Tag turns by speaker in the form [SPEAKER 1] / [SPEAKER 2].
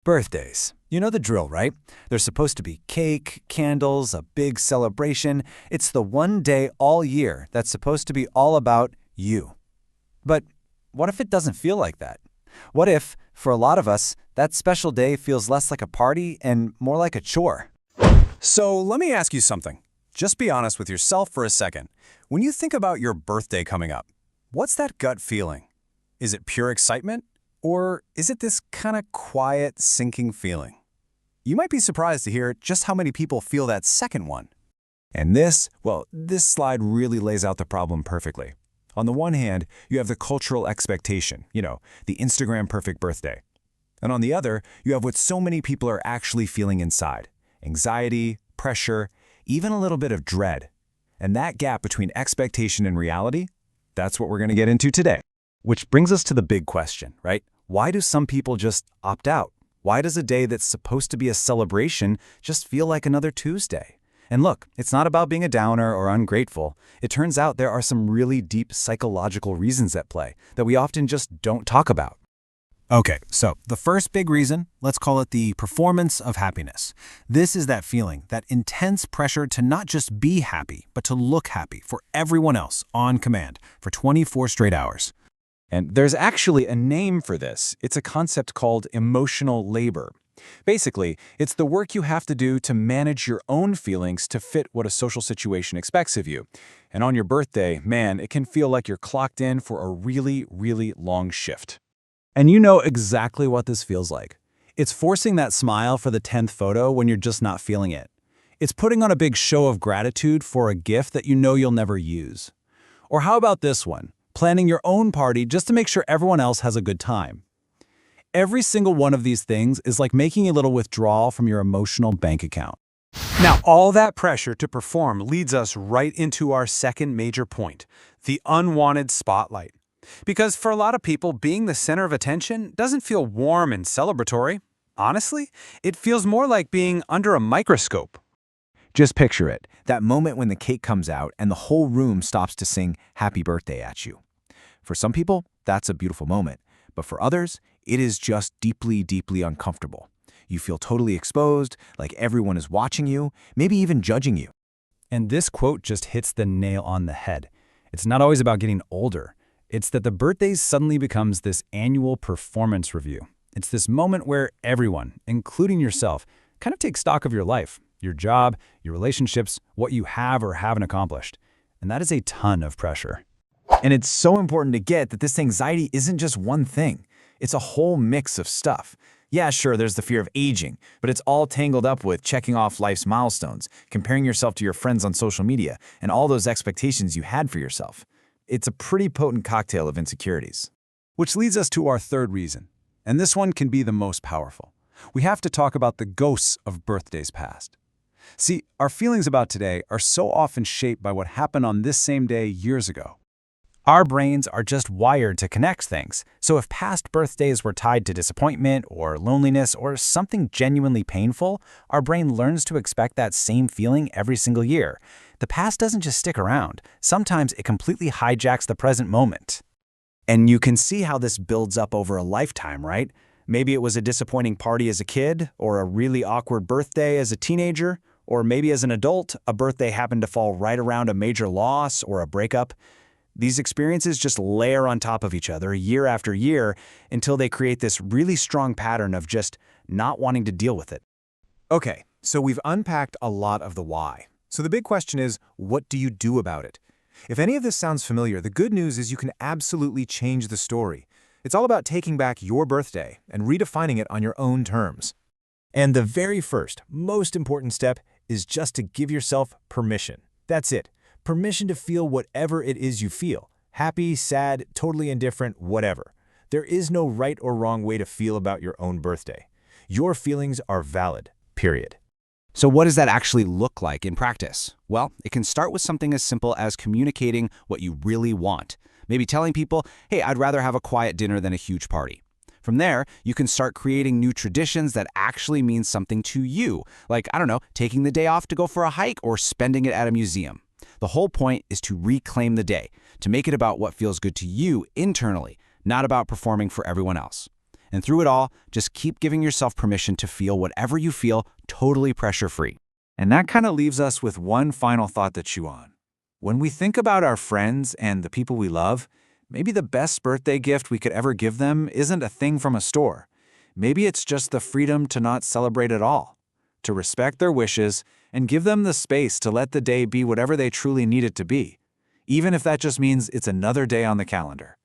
[SPEAKER 1] Birthdays. You know the drill, right? There's supposed to be cake, candles, a big celebration. It's the one day all year that's supposed to be all about you. But what if it doesn't feel like that? What if, for a lot of us, that special day feels less like a party and more like a chore?
[SPEAKER 2] So let me ask you something. Just be honest with yourself for a second. When you think about your birthday coming up, what's that gut feeling? Is it pure excitement? Or is it this kind of quiet, sinking feeling? You might be surprised to hear just how many people feel that second one. And this slide really lays out the problem perfectly. On the one hand, you have the cultural expectation, the Instagram perfect birthday. And on the other, you have what so many people are actually feeling inside: anxiety, pressure, even a little bit of dread. And that gap between expectation and reality, that's what we're going to get into today.
[SPEAKER 1] Which brings us to the big question, right? Why do some people just opt out? Why does a day that's supposed to be a celebration just feel like another Tuesday? And look, it's not about being a downer or ungrateful. It turns out there are some really deep psychological reasons at play that we often just don't talk about.
[SPEAKER 2] Okay, so the first big reason, let's call it the performance of happiness. This is that feeling, that intense pressure to not just be happy, but to look happy for everyone else on command for 24 straight hours.
[SPEAKER 1] And there's actually a name for this. It's a concept called emotional labor. Basically, it's the work you have to do to manage your own feelings to fit what a social situation expects of you. And on your birthday, man, it can feel like you're clocked in for a really, really long shift. And you know exactly what this feels like. It's forcing that smile for the 10th photo when you're just not feeling it. It's putting on a big show of gratitude for a gift that you know you'll never use. Or how about this one? Planning your own party just to make sure everyone else has a good time. Every single one of these things is like making a little withdrawal from your emotional bank account.
[SPEAKER 2] Now, all that pressure to perform leads us right into our second major point, the unwanted spotlight. Because for a lot of people, being the center of attention doesn't feel warm and celebratory. Honestly, it feels more like being under a microscope.
[SPEAKER 1] Just picture it, that moment when the cake comes out and the whole room stops to sing happy birthday at you. For some people, that's a beautiful moment, but for others, it is just deeply, deeply uncomfortable. You feel totally exposed, like everyone is watching you, maybe even judging you.
[SPEAKER 2] And this quote just hits the nail on the head. It's not always about getting older. It's that the birthday suddenly becomes this annual performance review. It's this moment where everyone, including yourself, kind of takes stock of your life, your job, your relationships, what you have or haven't accomplished. And that is a ton of pressure.
[SPEAKER 1] And it's so important to get that this anxiety isn't just one thing. It's a whole mix of stuff. Yeah, sure, there's the fear of aging, but it's all tangled up with checking off life's milestones, comparing yourself to your friends on social media, and all those expectations you had for yourself. It's a pretty potent cocktail of insecurities.
[SPEAKER 2] Which leads us to our third reason, and this one can be the most powerful. We have to talk about the ghosts of birthdays past. See, our feelings about today are so often shaped by what happened on this same day years ago. Our brains are just wired to connect things, so if past birthdays were tied to disappointment or loneliness or something genuinely painful, our brain learns to expect that same feeling every single year. The past doesn't just stick around. Sometimes it completely hijacks the present moment. And you can see how this builds up over a lifetime, right? Maybe it was a disappointing party as a kid, or a really awkward birthday as a teenager, or maybe as an adult, a birthday happened to fall right around a major loss or a breakup. These experiences just layer on top of each other year after year until they create this really strong pattern of just not wanting to deal with it. Okay, so we've unpacked a lot of the why. So the big question is, what do you do about it? If any of this sounds familiar, the good news is you can absolutely change the story. It's all about taking back your birthday and redefining it on your own terms. And the very first, most important step is just to give yourself permission. That's it. Permission to feel whatever it is you feel. Happy, sad, totally indifferent, whatever. There is no right or wrong way to feel about your own birthday. Your feelings are valid, period.
[SPEAKER 1] So what does that actually look like in practice? Well, it can start with something as simple as communicating what you really want. Maybe telling people, hey, I'd rather have a quiet dinner than a huge party. From there, you can start creating new traditions that actually mean something to you, like, I don't know, taking the day off to go for a hike or spending it at a museum. The whole point is to reclaim the day, to make it about what feels good to you internally, not about performing for everyone else.
[SPEAKER 3] And through it all, just keep giving yourself permission to feel whatever you feel, totally pressure-free.
[SPEAKER 1] And that kind of leaves us with one final thought to chew on. When we think about our friends and the people we love, maybe the best birthday gift we could ever give them isn't a thing from a store. Maybe it's just the freedom to not celebrate at all, to respect their wishes and give them the space to let the day be whatever they truly need it to be, even if that just means it's another day on the calendar.